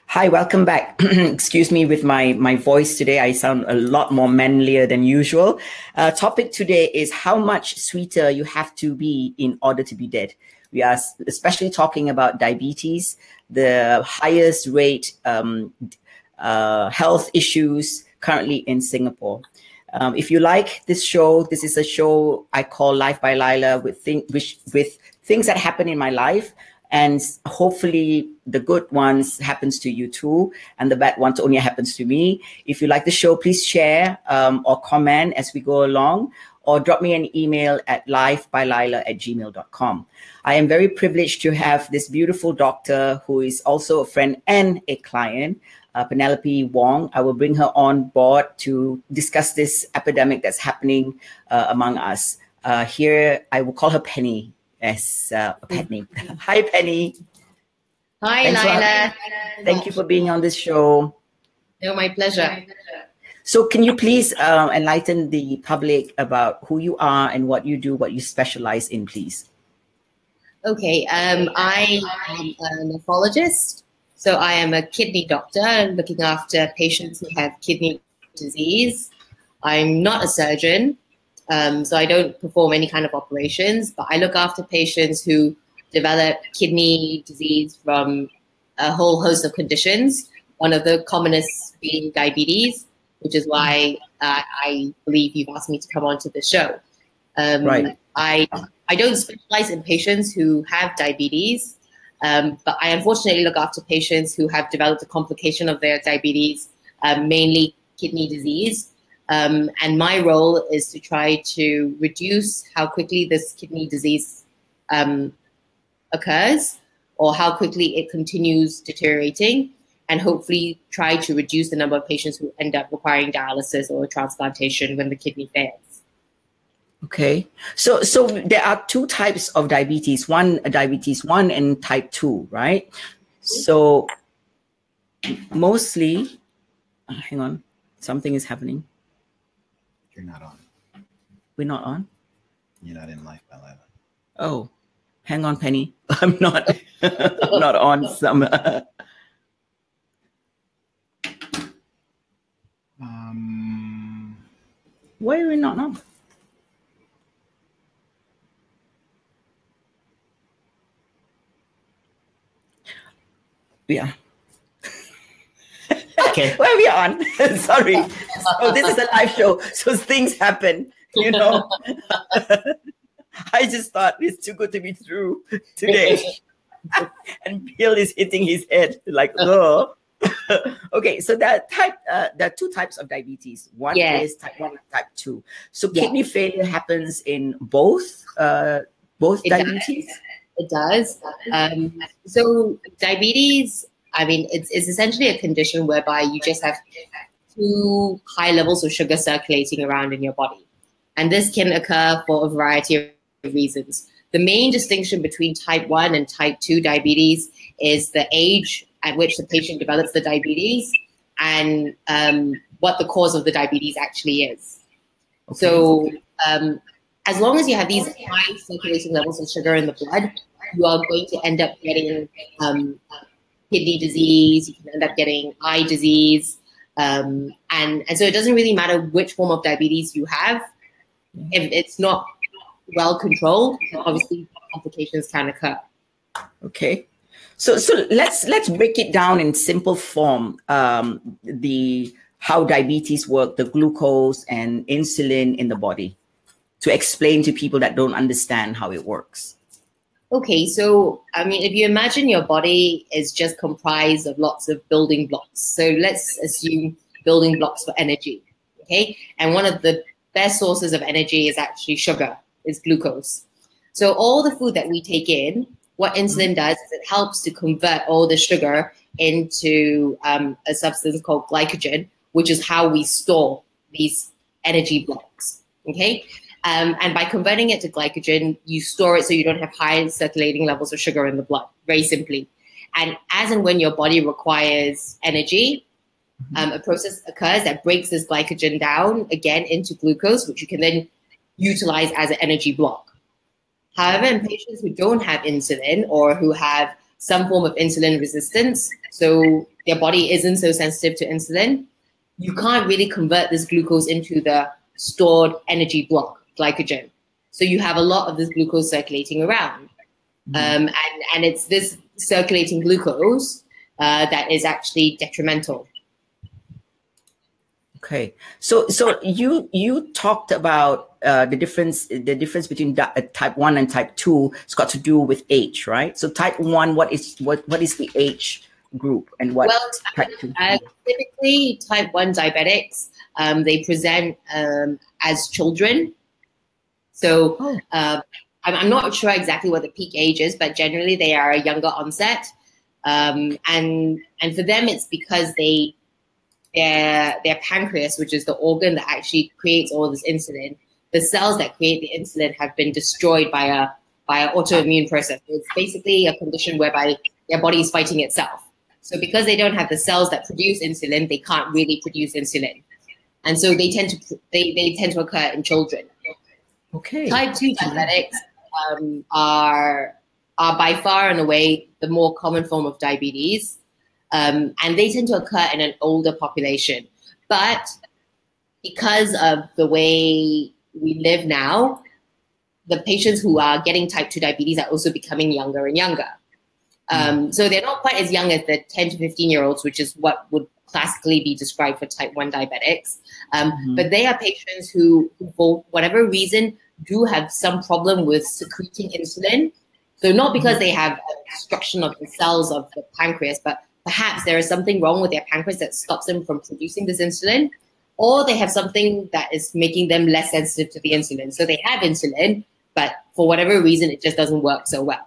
Hi, welcome back. Excuse me with my voice today. I sound a lot more manlier than usual. Topic today is how much sweeter you have to be in order to be dead. We are especially talking about diabetes, the highest rate health issues currently in Singapore. If you like this show, this is a show I call Life by Laila with things that happen in my life. And hopefully the good ones happens to you too, and the bad ones only happens to me. If you like the show, please share or comment as we go along, or drop me an email at lifebylaila@gmail.com. I am very privileged to have this beautiful doctor who is also a friend and a client, Penelope Wong. I will bring her on board to discuss this epidemic that's happening among us. Here, I will call her Penny. As a pet name. Hi, Penny. Hi, Laila. Thank you for being on this show. No, my pleasure. So can you please enlighten the public about who you are and what you do, what you specialize in, please? Okay, I am a nephrologist. So I am a kidney doctor looking after patients who have kidney disease. I'm not a surgeon. So I don't perform any kind of operations, but I look after patients who develop kidney disease from a whole host of conditions, one of the commonest being diabetes, which is why I believe you've asked me to come on to the show. Right. I don't specialize in patients who have diabetes, but I unfortunately look after patients who have developed a complication of their diabetes, mainly kidney disease. And my role is to try to reduce how quickly this kidney disease occurs, or how quickly it continues deteriorating, and hopefully try to reduce the number of patients who end up requiring dialysis or transplantation when the kidney fails. Okay. So there are two types of diabetes, diabetes 1 and type 2, right? So mostly, hang on, something is happening. You're not on. We're not on? You're not in Life by Laila. Oh, hang on, Penny. I'm not I'm not on some. Why are we not on? Yeah. Okay, where are we on? Sorry. So this is a live show, so things happen, you know. I just thought it's too good to be true today. And Bill is hitting his head like, oh. Okay, so there are two types of diabetes. One is type 1 and type 2. So kidney failure happens in both diabetes? It does. So diabetes, I mean, it's essentially a condition whereby you just have too high levels of sugar circulating around in your body. And this can occur for a variety of reasons. The main distinction between type 1 and type 2 diabetes is the age at which the patient develops the diabetes and what the cause of the diabetes actually is. Okay. So as long as you have these high circulating levels of sugar in the blood, you are going to end up getting kidney disease, you can end up getting eye disease. And so it doesn't really matter which form of diabetes you have. If it's not well controlled, obviously complications can occur. Okay. So let's break it down in simple form, how diabetes work, the glucose and insulin in the body, to explain to people that don't understand how it works. Okay, so I mean, if you imagine your body is just comprised of lots of building blocks. So let's assume building blocks for energy, okay? And one of the best sources of energy is actually sugar, is glucose. So all the food that we take in, what insulin does is it helps to convert all the sugar into a substance called glycogen, which is how we store these energy blocks, okay? And by converting it to glycogen, you store it so you don't have high circulating levels of sugar in the blood, very simply. And as and when your body requires energy, a process occurs that breaks this glycogen down again into glucose, which you can then utilize as an energy block. However, in patients who don't have insulin or who have some form of insulin resistance, so their body isn't so sensitive to insulin, you can't really convert this glucose into the stored energy block, glycogen. So you have a lot of this glucose circulating around. And it's this circulating glucose that is actually detrimental. Okay, so you talked about the difference between type 1 and type 2. It's got to do with age, right? So type 1, what is the age group, and what type 2? Typically, type 1 diabetics, they present as children. So I'm not sure exactly what the peak age is, but generally they are a younger onset. And for them, it's because their pancreas, which is the organ that actually creates all this insulin, the cells that create the insulin have been destroyed by an autoimmune process. It's basically a condition whereby their body is fighting itself. So because they don't have the cells that produce insulin, they can't really produce insulin, and so they tend to occur in children. Okay. Type 2 diabetics are by far and away the more common form of diabetes. And they tend to occur in an older population. But because of the way we live now, the patients who are getting type 2 diabetes are also becoming younger and younger. So they're not quite as young as the 10 to 15-year-olds, which is what would classically be described for type 1 diabetics. But they are patients who, for whatever reason, do have some problem with secreting insulin. So not because they have obstruction of the cells of the pancreas, but perhaps there is something wrong with their pancreas that stops them from producing this insulin, or they have something that is making them less sensitive to the insulin. So they have insulin, but for whatever reason, it just doesn't work so well.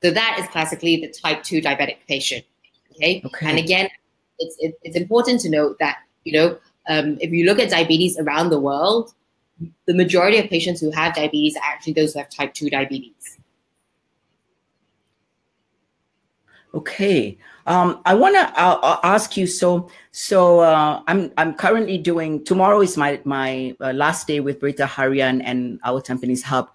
So that is classically the type 2 diabetic patient. Okay. And again, it's important to note that, if you look at diabetes around the world, the majority of patients who have diabetes are actually those who have type 2 diabetes. Okay. I want to ask you. So I'm currently doing. Tomorrow is my last day with Berita Harian and our Tampines Hub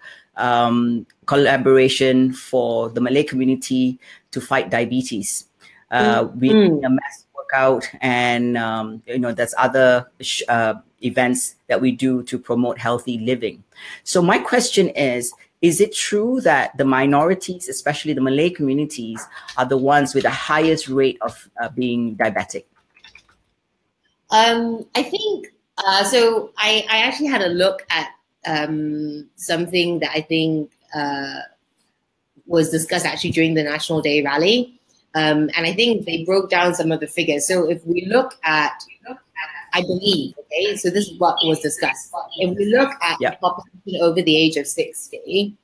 collaboration for the Malay community to fight diabetes. We're doing a mass workout, and there's other events that we do to promote healthy living. So my question is it true that the minorities, especially the Malay communities, are the ones with the highest rate of being diabetic? I think, so I actually had a look at something that I think was discussed actually during the National Day rally. And I think they broke down some of the figures. So if we look at, I believe, okay, so this is what was discussed. If we look at the population over the age of 60,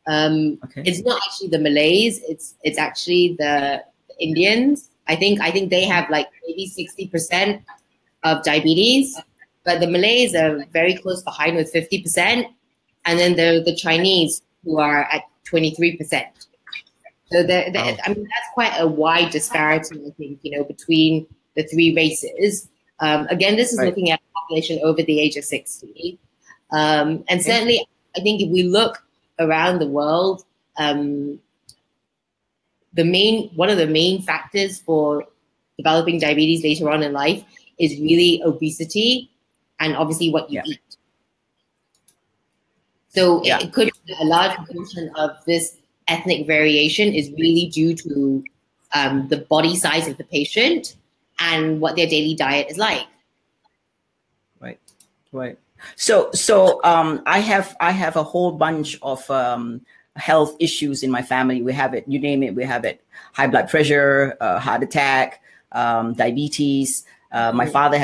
it's not actually the Malays, it's actually the Indians. I think they have like maybe 60% of diabetes, but the Malays are very close behind with 50%. And then there are the Chinese who are at 23%. So I mean, that's quite a wide disparity, I think, between the three races. Again, this is looking at population over the age of 60. And certainly, I think if we look around the world, one of the main factors for developing diabetes later on in life is really obesity and obviously what you eat. So it could be a large portion of this ethnic variation is really due to the body size of the patient and what their daily diet is like. Right. So I have a whole bunch of health issues in my family. We have it. You name it, we have it. High blood pressure, heart attack, diabetes. My father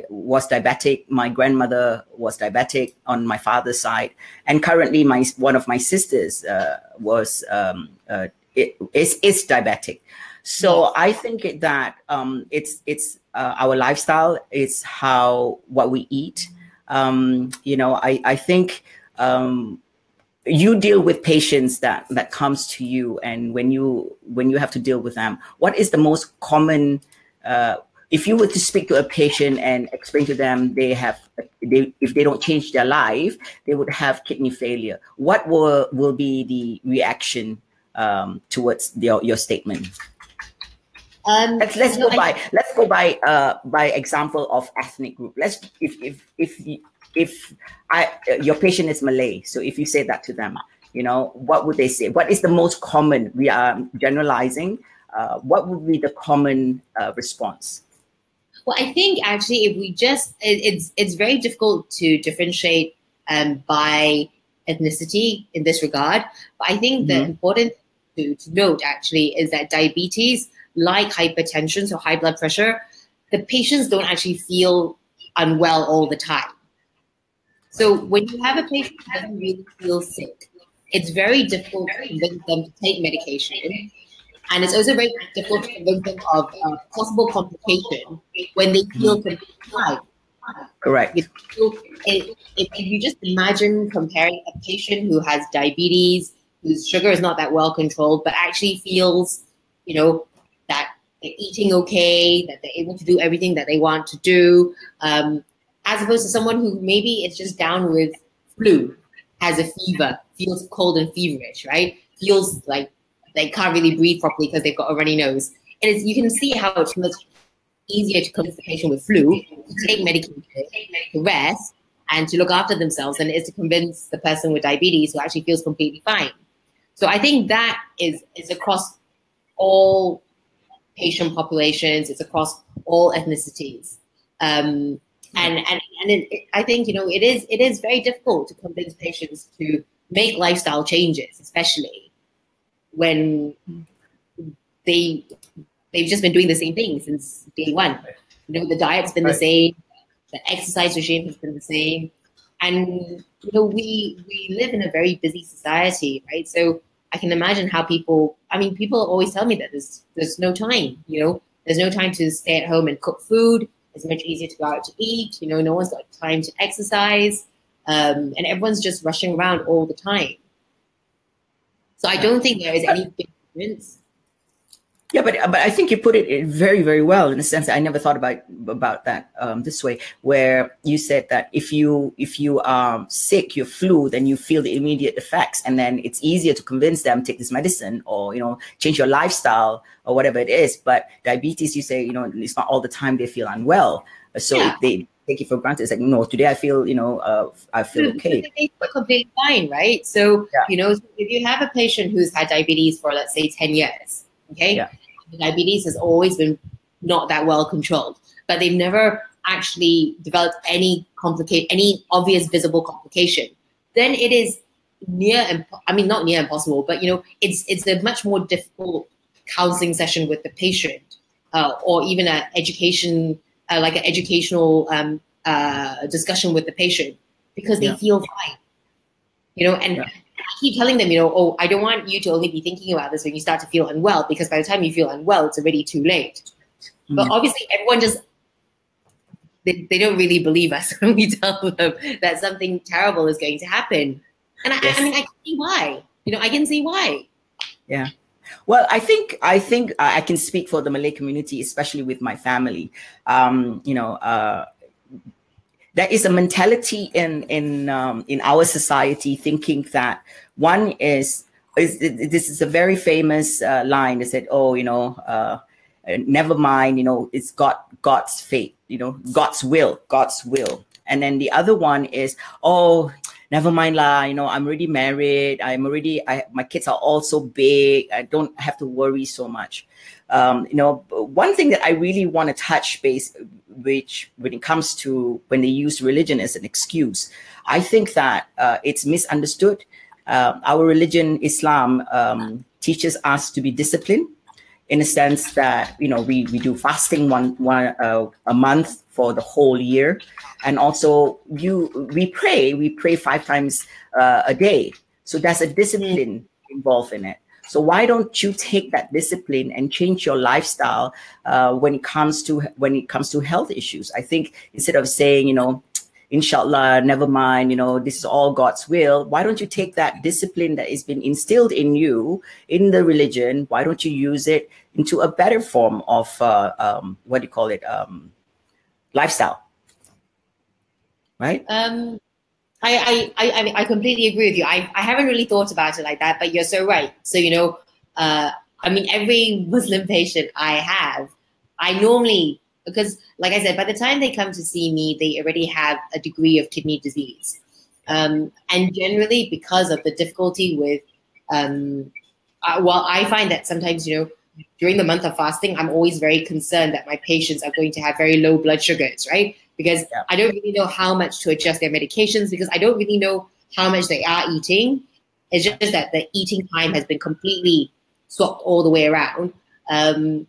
was diabetic. My grandmother was diabetic on my father's side, and currently one of my sisters is diabetic. So I think that it's our lifestyle. It's what we eat. I think you deal with patients that comes to you, and when you have to deal with them, what is the most common? If you were to speak to a patient and explain to them if they don't change their life, they would have kidney failure, what will be the reaction towards your statement? Let's go by example of ethnic group. Let's if your patient is Malay, so if you say that to them, you know, what would they say? What is the most common? We are generalizing. What would be the common response? Well, I think actually, if we just, it's very difficult to differentiate by ethnicity in this regard. But I think the important to note actually is that diabetes, like hypertension, so high blood pressure, the patients don't actually feel unwell all the time. So when you have a patient who doesn't really feel sick, it's very difficult to convince them to take medication. And it's also very difficult to convince them of possible complication when they feel completely fine. Correct. So if you just imagine comparing a patient who has diabetes, whose sugar is not that well controlled, but actually feels, you know, that they're eating okay, that they're able to do everything that they want to do, as opposed to someone who maybe is just down with flu, has a fever, feels cold and feverish, right? Feels like they can't really breathe properly because they've got a runny nose. You can see how it's much easier to convince the patient with flu to take medication, to rest, and to look after themselves than it is to convince the person with diabetes who actually feels completely fine. So I think that is across all patient populations, it's across all ethnicities. I think, you know, it is very difficult to convince patients to make lifestyle changes, especially when they've just been doing the same thing since day one. You know, the diet's been the same, the exercise regime has been the same. And, you know, we live in a very busy society, right? So I can imagine how people always tell me that there's no time, you know, there's no time to stay at home and cook food. It's much easier to go out to eat. You know, no one's got time to exercise. And everyone's just rushing around all the time. So I don't think there is any big difference. Yeah, but I think you put it very, very well in the sense that I never thought about that this way, where you said that if you are sick, you're flu, then you feel the immediate effects, and then it's easier to convince them take this medicine or, you know, change your lifestyle or whatever it is. But diabetes, you say, you know, it's not all the time they feel unwell, so they take it for granted. It's like, no, today I feel, you know, I feel okay. They feel completely fine, right? So you know, if you have a patient who's had diabetes for, let's say, 10 years. Okay, the diabetes has always been not that well controlled, but they've never actually developed any obvious visible complication. Then it is not near impossible, but you know, it's a much more difficult counseling session with the patient, or even an educational discussion with the patient, because they feel fine, you know, and. I keep telling them, you know, oh, I don't want you to only be thinking about this when you start to feel unwell, because by the time you feel unwell, it's already too late. But obviously, everyone they don't really believe us when we tell them that something terrible is going to happen. And I mean, I can see why. You know, I can see why. Yeah. Well, I think I can speak for the Malay community, especially with my family. You know, there is a mentality in our society thinking that one is this is a very famous line that said, oh, you know, never mind, you know, it's God's fate, you know, God's will. And then the other one is, oh, never mind lah, you know, I'm already married. My kids are all so big. I don't have to worry so much. You know, one thing that I really want to touch base, which when it comes to when they use religion as an excuse, I think that it's misunderstood. Our religion, Islam, teaches us to be disciplined in a sense that, you know, we do fasting a month for the whole year. And also we pray 5 times a day. So there's a discipline involved in it. So why don't you take that discipline and change your lifestyle when it comes to health issues? I think instead of saying, you know, inshallah, never mind, you know, this is all God's will. Why don't you take that discipline that has been instilled in you in the religion? Why don't you use it into a better form of lifestyle? Right? I completely agree with you. I haven't really thought about it like that, but you're so right. So, you know, I mean, every Muslim patient I have, I normally, because like I said, by the time they come to see me, they already have a degree of kidney disease. And generally because of the difficulty with, well, I find that sometimes, you know, during the month of fasting, I'm always very concerned that my patients are going to have very low blood sugars, right? Because I don't really know how much to adjust their medications, because I don't really know how much they are eating. It's just that the eating time has been completely swapped all the way around. And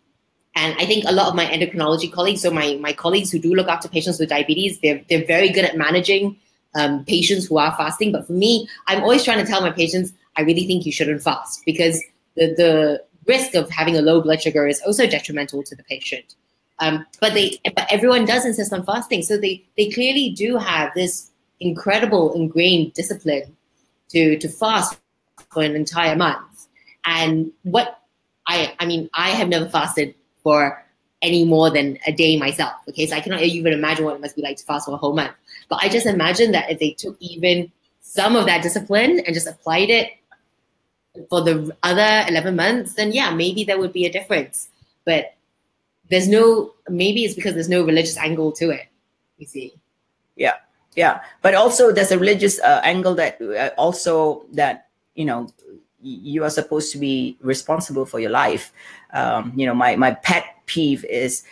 I think a lot of my endocrinology colleagues, so my colleagues who do look after patients with diabetes, they're very good at managing patients who are fasting. But for me, I'm always trying to tell my patients, I really think you shouldn't fast, because the risk of having a low blood sugar is also detrimental to the patient. But everyone does insist on fasting. So they clearly do have this incredible ingrained discipline to fast for an entire month. And what I mean, I have never fasted for any more than a day myself. Okay, so I cannot even imagine what it must be like to fast for a whole month. But I just imagine that if they took even some of that discipline and just applied it for the other 11 months, then yeah, maybe there would be a difference. But there's no, maybe it's because there's no religious angle to it, you see. Yeah, yeah. But also there's a religious angle that also that, you know, you are supposed to be responsible for your life. You know, my pet peeve is,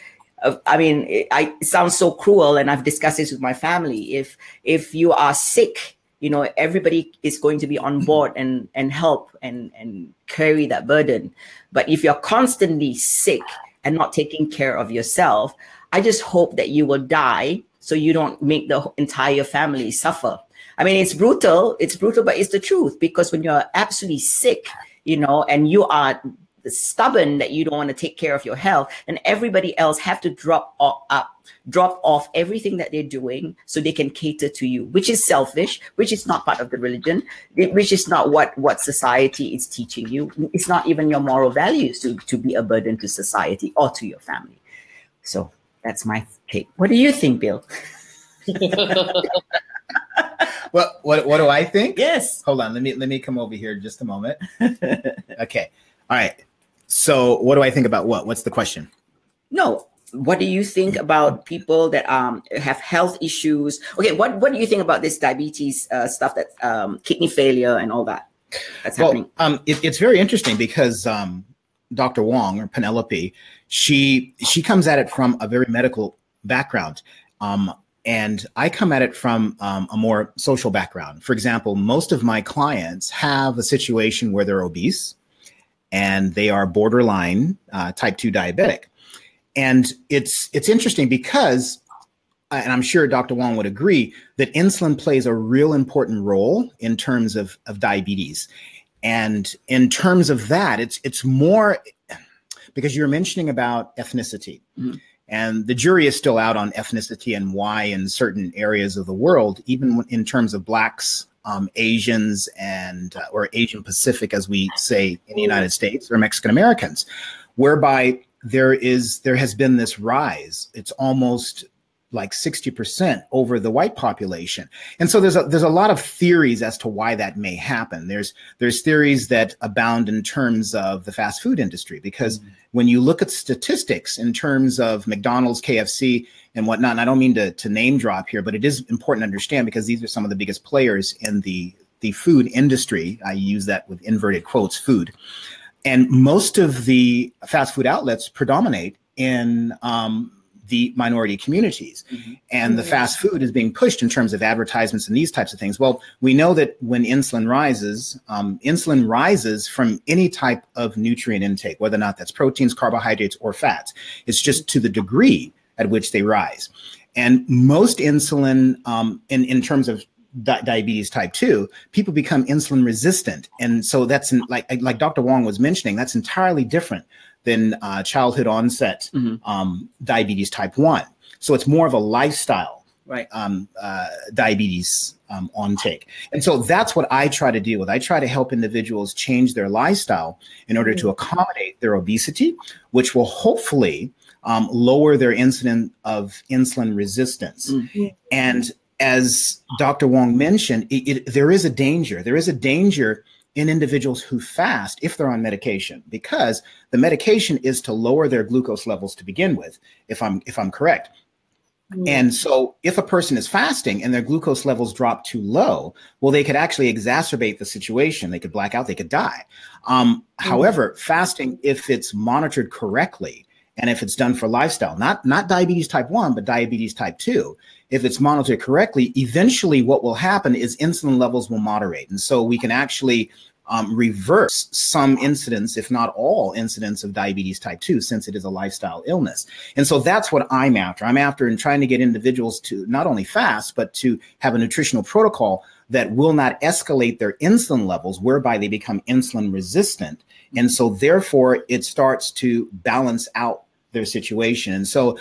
I mean, it sounds so cruel, and I've discussed this with my family. If you are sick, you know, everybody is going to be on board and help and carry that burden. But if you're constantly sick and not taking care of yourself, I just hope that you will die so you don't make the entire family suffer. I mean, it's brutal, but it's the truth, because when you're absolutely sick, you know, and you are stubborn that you don't want to take care of your health, and everybody else have to drop off everything that they're doing so they can cater to you, which is selfish, which is not part of the religion, which is not what society is teaching you. It's not even your moral values to be a burden to society or to your family. So that's my take. What do you think, Bill? Well, what do I think? Yes. Hold on. Let me come over here just a moment. Okay. All right. So what do I think about what? What's the question? No. What do you think about people that have health issues? Okay. What do you think about this diabetes stuff, that kidney failure and all that that's happening? It's very interesting because Dr. Wong, or Penelope, she comes at it from a very medical background. And I come at it from a more social background. For example, most of my clients have a situation where they're obese and they are borderline type 2 diabetic. And it's interesting because, and I'm sure Dr. Wong would agree, that insulin plays a real important role in terms of diabetes. And in terms of that, it's more because you're mentioning about ethnicity. Mm-hmm. And the jury is still out on ethnicity and why in certain areas of the world, even in terms of Blacks, Asians, and or Asian Pacific, as we say in the United States, or Mexican Americans, whereby there has been this rise. It's almost like 60% over the white population. And so there's a lot of theories as to why that may happen. There's theories that abound in terms of the fast food industry, because when you look at statistics in terms of McDonald's, KFC, and whatnot, and I don't mean to name drop here, but it is important to understand because these are some of the biggest players in the food industry. I use that with inverted quotes, food. And most of the fast food outlets predominate in the minority communities. Mm-hmm. And the fast food is being pushed in terms of advertisements and these types of things. Well, we know that when insulin rises from any type of nutrient intake, whether or not that's proteins, carbohydrates, or fats. It's just to the degree at which they rise. And most insulin, in terms of diabetes type 2, people become insulin resistant. And so that's like Dr. Wong was mentioning, that's entirely different than childhood onset diabetes type 1. So it's more of a lifestyle, right? Diabetes intake. And so that's what I try to deal with. I try to help individuals change their lifestyle in order to accommodate their obesity, which will hopefully lower their incidence of insulin resistance. Mm-hmm. And as Dr. Wong mentioned, there is a danger. There is a danger in individuals who fast if they're on medication, because the medication is to lower their glucose levels to begin with, if I'm correct. And so if a person is fasting and their glucose levels drop too low, well, they could actually exacerbate the situation. They could black out, they could die. However, fasting, if it's monitored correctly, and if it's done for lifestyle, not diabetes type 1, but diabetes type 2, if it's monitored correctly, eventually what will happen is insulin levels will moderate. And so we can actually reverse some incidents, if not all incidents, of diabetes type 2, since it is a lifestyle illness. And so that's what I'm after. I'm after in trying to get individuals to not only fast, but to have a nutritional protocol that will not escalate their insulin levels, whereby they become insulin resistant. And so therefore it starts to balance out their situation. And so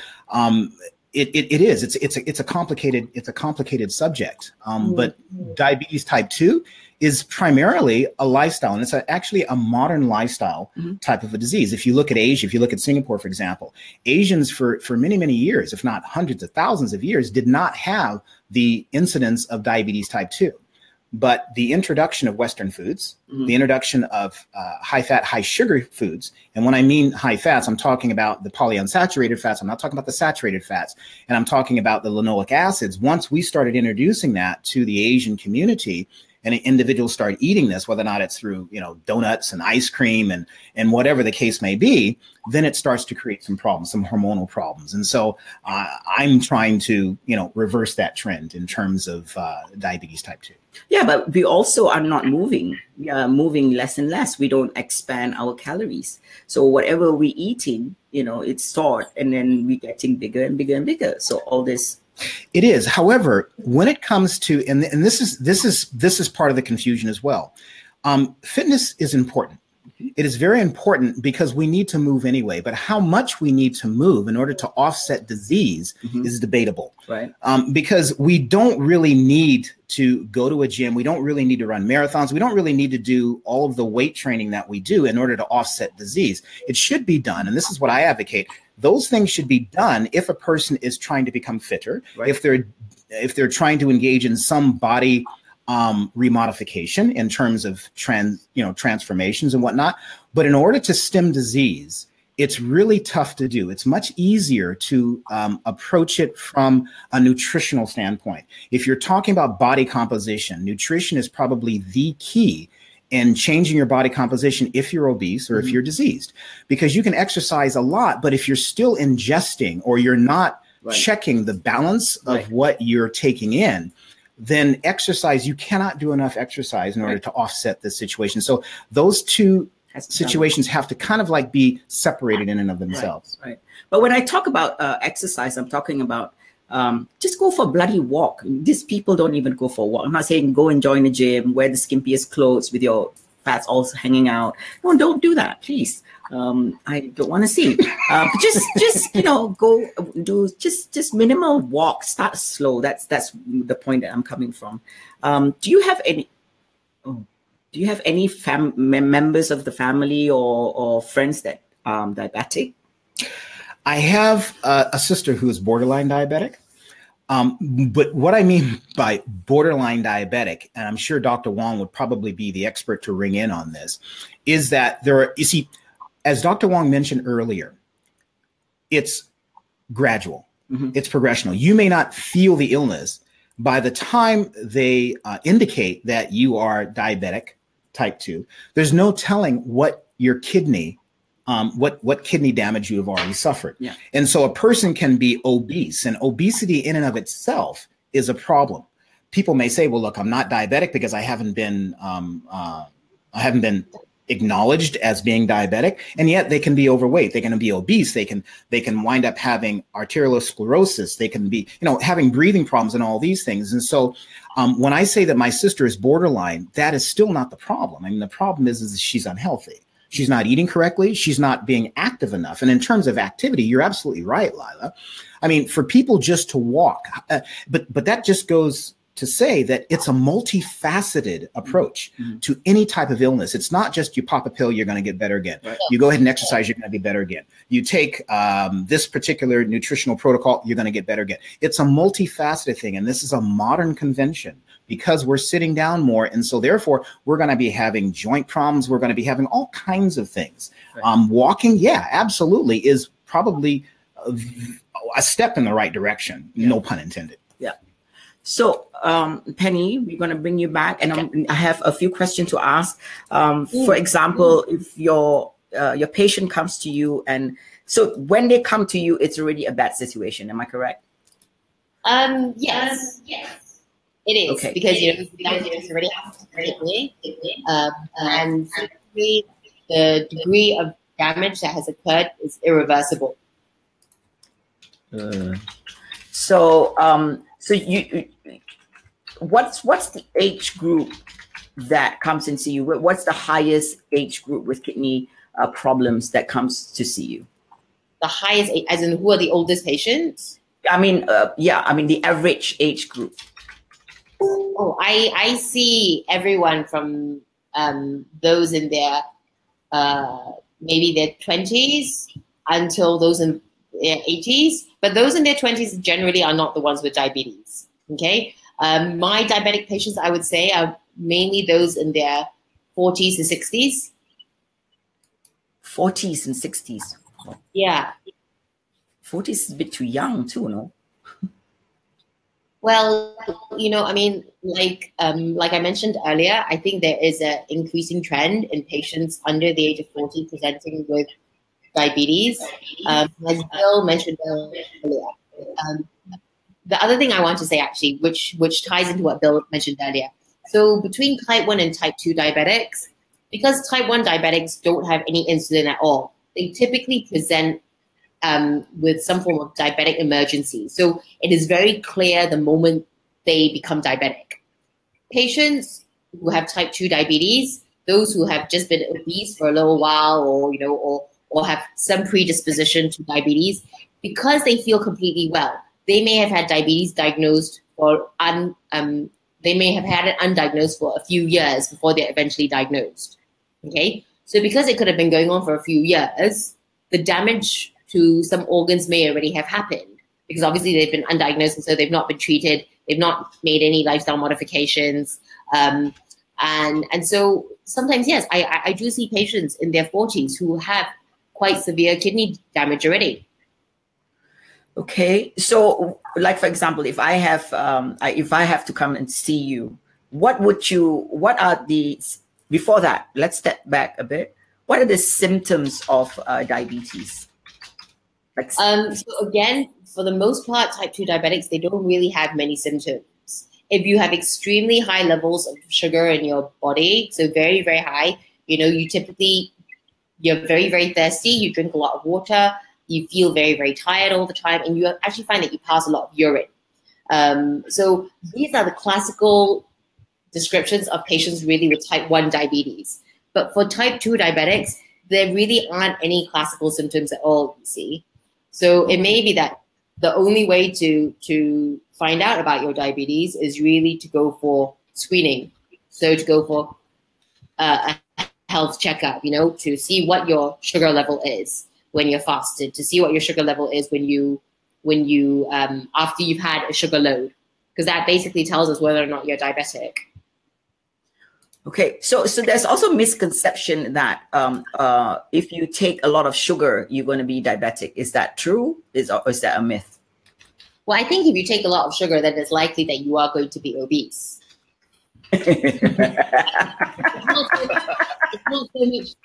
it's a complicated subject. But diabetes type 2 is primarily a lifestyle, and it's actually a modern lifestyle type of a disease. If you look at Asia, if you look at Singapore, for example, Asians for many, many years, if not hundreds of thousands of years, did not have the incidence of diabetes type 2. But the introduction of Western foods, the introduction of high fat, high sugar foods, and when I mean high fats, I'm talking about the polyunsaturated fats, I'm not talking about the saturated fats, and I'm talking about the linoleic acids. Once we started introducing that to the Asian community, and individuals start eating this, whether or not it's through, donuts and ice cream and whatever the case may be, then it starts to create some problems, some hormonal problems. And so I'm trying to, reverse that trend in terms of diabetes type 2. Yeah, but we also are not moving. We are moving less and less. We don't expand our calories. So whatever we're eating, it's stored, and then we're getting bigger and bigger and bigger. So all this. It is. However, when it comes to, and this is part of the confusion as well. Fitness is important. It is very important because we need to move anyway, but how much we need to move in order to offset disease is debatable. Right. Because we don't really need to go to a gym. We don't really need to run marathons. We don't really need to do all of the weight training that we do in order to offset disease. It should be done, and this is what I advocate. Those things should be done if a person is trying to become fitter, right. if they're trying to engage in some body remodification in terms of transformations and whatnot. But in order to stem disease, it's really tough to do. It's much easier to approach it from a nutritional standpoint. If you're talking about body composition, nutrition is probably the key in changing your body composition if you're obese or if you're diseased, because you can exercise a lot, but if you're still ingesting or you're not checking the balance of what you're taking in, then exercise, you cannot do enough exercise in order to offset this situation. So those two situations have to kind of like be separated in and of themselves. Right. But when I talk about exercise, I'm talking about just go for a bloody walk. These people don't even go for a walk. I'm not saying go and join the gym, wear the skimpiest clothes with your fats also hanging out. No, don't do that, please. I don't want to see. Just go do just minimal walk. Start slow. That's the point that I'm coming from. Do you have any members of the family or friends that diabetic? I have a sister who is borderline diabetic. But what I mean by borderline diabetic, and I'm sure Dr. Wong would probably be the expert to ring in on this, is that you see, as Dr. Wong mentioned earlier, it's gradual, it's progressional. You may not feel the illness by the time they indicate that you are diabetic type 2. There's no telling what your kidney what kidney damage you have already suffered. Yeah. And so a person can be obese, and obesity in and of itself is a problem. People may say, well, look, I'm not diabetic because I haven't been acknowledged as being diabetic, and yet they can be overweight. They can be obese. They can wind up having arteriosclerosis. They can be, having breathing problems and all these things. And so when I say that my sister is borderline, that is still not the problem. I mean, the problem is she's unhealthy. She's not eating correctly. She's not being active enough. And in terms of activity, you're absolutely right, Laila. I mean, for people just to walk, but that just goes to say that it's a multifaceted approach to any type of illness. It's not just you pop a pill, you're going to get better again. Right. You go ahead and exercise, you're going to be better again. You take this particular nutritional protocol, you're going to get better again. It's a multifaceted thing. And this is a modern convention because we're sitting down more. And so therefore, we're going to be having joint problems. We're going to be having all kinds of things. Right. Walking, yeah, absolutely, is probably a step in the right direction. Yeah. No pun intended. Yeah. So, Penny, we're going to bring you back, and I have a few questions to ask. For example, if your patient comes to you, and so when they come to you, it's already a bad situation. Am I correct? Yes. Yes, it is. Okay. Because it's already happened, and the degree of damage that has occurred is irreversible. So you, what's the age group that comes and see you? What's the highest age group with kidney problems that comes to see you? The highest, as in who are the oldest patients? I mean, the average age group. Oh, I see everyone from those in their maybe their 20s until those in their 80s. But those in their 20s generally are not the ones with diabetes, okay? My diabetic patients, I would say, are mainly those in their 40s and 60s. 40s and 60s? Yeah. 40s is a bit too young too, no? Well, I mean, like I mentioned earlier, I think there is an increasing trend in patients under the age of 40 presenting with diabetes, as Bill mentioned earlier. The other thing I want to say, actually, which ties into what Bill mentioned earlier. So between type 1 and type 2 diabetics, because type 1 diabetics don't have any insulin at all, they typically present with some form of diabetic emergency. So it is very clear the moment they become diabetic. Patients who have type 2 diabetes, those who have just been obese for a little while, or have some predisposition to diabetes, because they feel completely well, they may have had diabetes diagnosed or they may have had it undiagnosed for a few years before they're eventually diagnosed. Okay, so because it could have been going on for a few years, the damage to some organs may already have happened because obviously they've been undiagnosed and so they've not been treated, they've not made any lifestyle modifications, and so sometimes, yes, I do see patients in their 40s who have quite severe kidney damage already. Okay, so like for example, if I have to come and see you, before that, let's step back a bit. What are the symptoms of diabetes? So again, for the most part, type 2 diabetics, they don't really have many symptoms. If you have extremely high levels of sugar in your body, so very, very high, you're very, very thirsty, you drink a lot of water, you feel very, very tired all the time, and you actually find that you pass a lot of urine. So these are the classical descriptions of patients really with type 1 diabetes. But for type 2 diabetics, there really aren't any classical symptoms at all, you see. So it may be that the only way to find out about your diabetes is really to go for screening. So to go for a health checkup, to see what your sugar level is when you're fasted, to see what your sugar level is when you after you've had a sugar load, because that basically tells us whether or not you're diabetic. Okay, so there's also misconception that if you take a lot of sugar, you're going to be diabetic. Is that true? Or is that a myth? Well, I think if you take a lot of sugar, then it's likely that you are going to be obese. It's not so much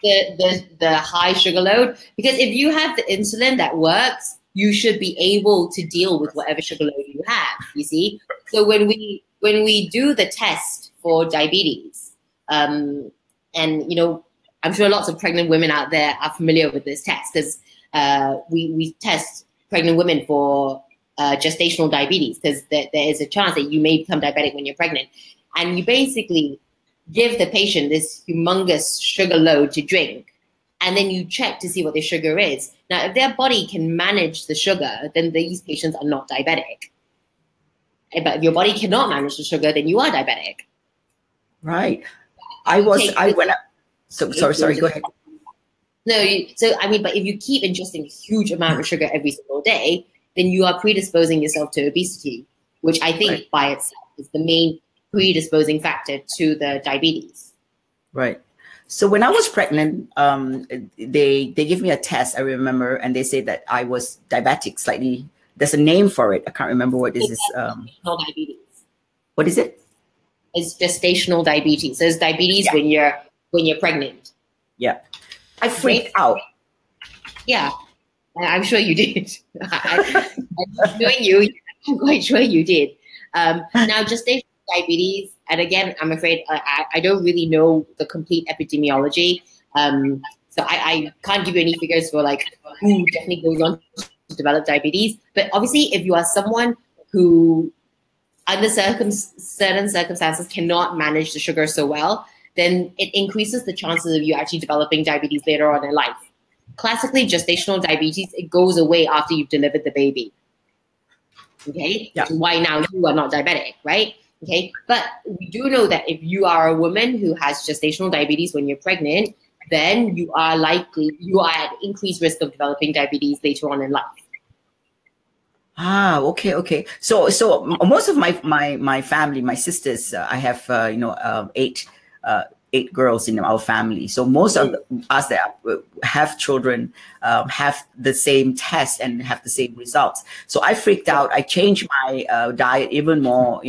the high sugar load, because if you have the insulin that works, you should be able to deal with whatever sugar load you have, you see? So when we do the test for diabetes, and I'm sure lots of pregnant women out there are familiar with this test, because we test pregnant women for gestational diabetes, because there is a chance that you may become diabetic when you're pregnant. And you basically give the patient this humongous sugar load to drink, and then you check to see what their sugar is. Now, if their body can manage the sugar, then these patients are not diabetic. But if your body cannot manage the sugar, then you are diabetic. Right. Sorry, go ahead. No, but if you keep ingesting a huge amount of sugar every single day, then you are predisposing yourself to obesity, which I think by itself is the main predisposing factor to the diabetes. Right. So when I was pregnant, they gave me a test, I remember, and they said that I was diabetic slightly. There's a name for it. I can't remember what this is. Gestational diabetes. What is it? It's gestational diabetes. So it's diabetes when you're pregnant. Yeah. I freaked out. Yeah. I'm sure you did. I'm quite sure you did. Now, gestational diabetes, and again, I'm afraid I don't really know the complete epidemiology. So I can't give you any figures for like who definitely goes on to develop diabetes. But obviously, if you are someone who, under certain circumstances, cannot manage the sugar so well, then it increases the chances of you actually developing diabetes later on in life. Classically, gestational diabetes, it goes away after you've delivered the baby. Okay? Yeah. Why now you are not diabetic, right? Okay? But we do know that if you are a woman who has gestational diabetes when you're pregnant, then you are at increased risk of developing diabetes later on in life. Okay. So most of my family, my sisters, I have eight girls in our family. So most of us that have children have the same test and have the same results. So I freaked out. I changed my diet even more,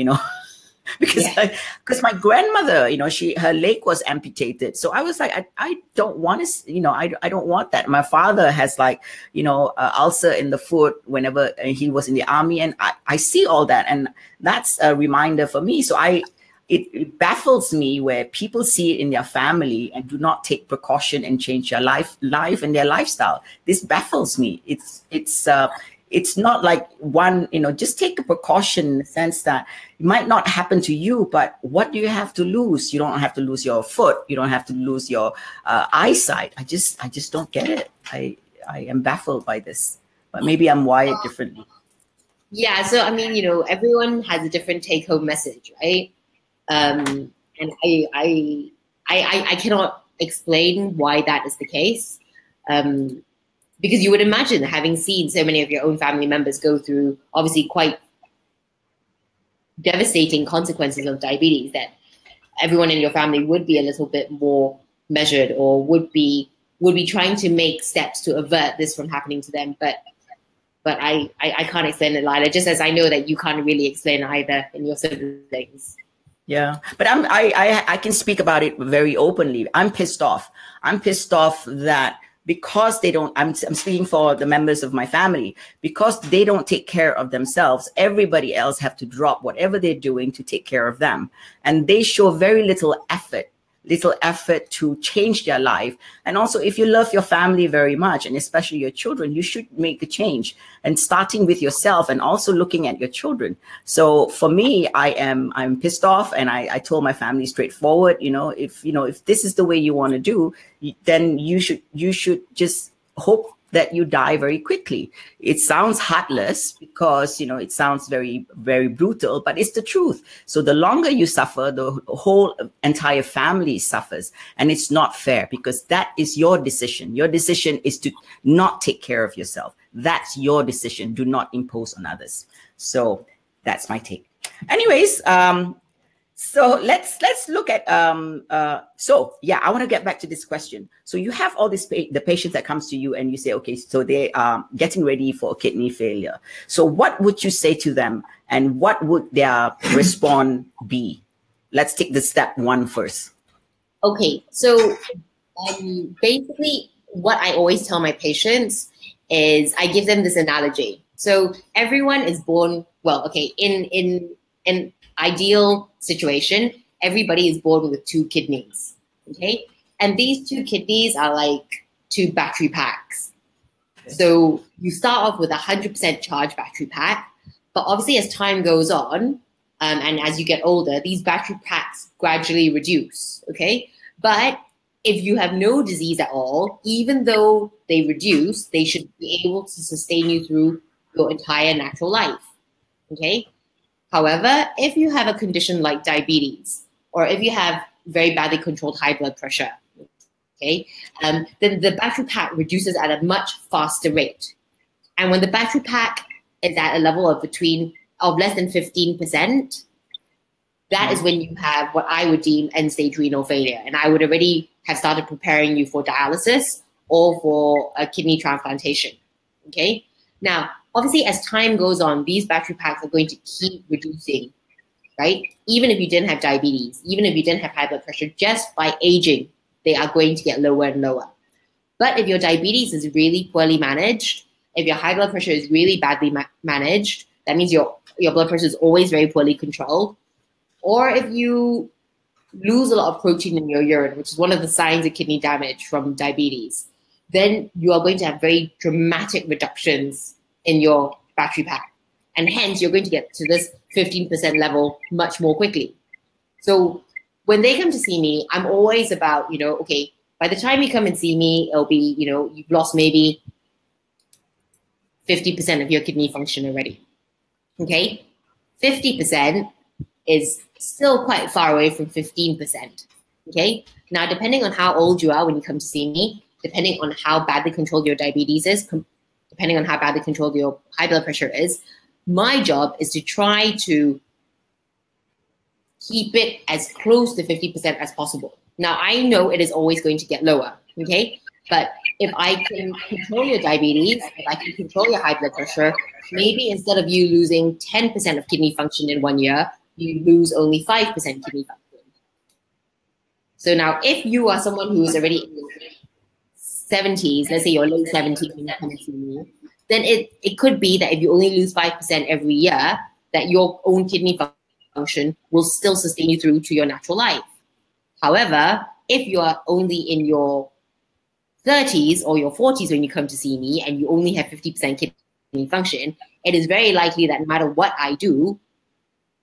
because my grandmother, her leg was amputated. So I was like, I don't want to, I don't want that. My father has ulcer in the foot whenever he was in the army, and I see all that, and that's a reminder for me. So it baffles me where people see it in their family and do not take precaution and change their life and their lifestyle. This baffles me. It's not like one, just take a precaution in the sense that it might not happen to you, but what do you have to lose? You don't have to lose your foot. You don't have to lose your eyesight. I just don't get it. I am baffled by this, but maybe I'm wired differently. Yeah. So, everyone has a different take home message, right? And I cannot explain why that is the case. Because you would imagine, having seen so many of your own family members go through obviously quite devastating consequences of diabetes, that everyone in your family would be a little bit more measured, or would be trying to make steps to avert this from happening to them. But I can't explain it, Laila, just as I know that you can't really explain either in your siblings. Yeah, but I can speak about it very openly. I'm pissed off. I'm pissed off that because they don't, I'm speaking for the members of my family, because they don't take care of themselves, everybody else have to drop whatever they're doing to take care of them. And they show very little effort to change their life. And also, if you love your family very much, and especially your children, you should make a change, and starting with yourself and also looking at your children. So for me, I'm pissed off, and I told my family straightforward, if this is the way you want to do, then you should just hope that you die very quickly. It sounds heartless because, it sounds very, very brutal, but it's the truth. So the longer you suffer, the whole entire family suffers. And it's not fair, because that is your decision. Your decision is to not take care of yourself. That's your decision. Do not impose on others. So that's my take. Anyways, so let's look at I want to get back to this question. So you have all this the patients that comes to you, and you say, okay, so they are getting ready for kidney failure. So what would you say to them, and what would their response be? Let's take the step one first. Okay, so basically what I always tell my patients is I give them this analogy. So everyone is born, in ideal situation, everybody is born with two kidneys, okay? And these two kidneys are like two battery packs. So you start off with a 100% charged battery pack, but obviously as time goes on, and as you get older, these battery packs gradually reduce, okay? But if you have no disease at all, even though they reduce, they should be able to sustain you through your entire natural life, okay? However, if you have a condition like diabetes, or if you have very badly controlled high blood pressure, okay, then the battery pack reduces at a much faster rate. And when the battery pack is at a level of less than 15%, that is when you have what I would deem end-stage renal failure. And I would already have started preparing you for dialysis or for a kidney transplantation, okay? Now, obviously, as time goes on, these battery packs are going to keep reducing, right? Even if you didn't have diabetes, even if you didn't have high blood pressure, just by aging, they are going to get lower and lower. But if your diabetes is really poorly managed, if your high blood pressure is really badly managed, that means your blood pressure is always very poorly controlled. Or if you lose a lot of protein in your urine, which is one of the signs of kidney damage from diabetes, then you are going to have very dramatic reductions in your battery pack. And hence, you're going to get to this 15% level much more quickly. So when they come to see me, I'm always about, okay, by the time you come and see me, it'll be, you've lost maybe 50% of your kidney function already, okay? 50% is still quite far away from 15%, okay? Now, depending on how old you are when you come to see me, depending on how badly controlled your diabetes is, depending on how badly controlled your high blood pressure is, my job is to try to keep it as close to 50% as possible. Now, I know it is always going to get lower, okay? But if I can control your diabetes, if I can control your high blood pressure, maybe instead of you losing 10% of kidney function in 1 year, you lose only 5% kidney function. So now if you are someone who is already in your 70s, let's say your late 70s when you come to see me, then it could be that if you only lose 5% every year, that your own kidney function will still sustain you through to your natural life. However, if you are only in your 30s or your 40s when you come to see me and you only have 50% kidney function, it is very likely that no matter what I do,